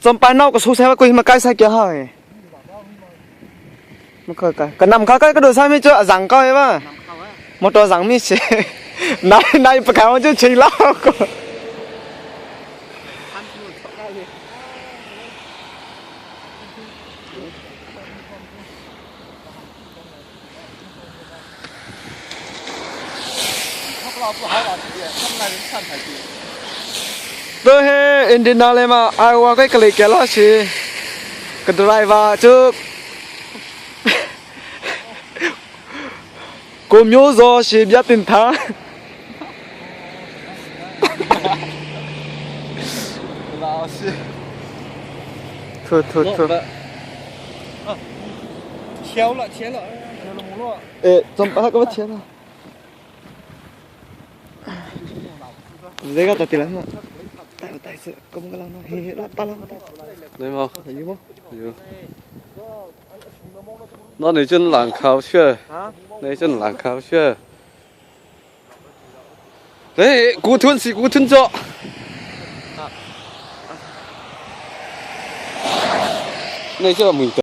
chom pa nau có số xe quên mà cái sai kia hỏi mà cái nằm cái đồ sai mới chưa rằng coi mà một đồ rằng mi sẽ này phải cáo chứ chỉ lo tôi he Indiana lên mà ai qua cái clip kia là gì cái driver chứ cô nhớ rồi chỉ biết tin thà thôi thiếu了母落ê怎么个钱呢这个到底了吗带是咁个啦嘿啦打啦你冇有吗有那你真难考试你真难考试诶古吞是古吞咗你这个没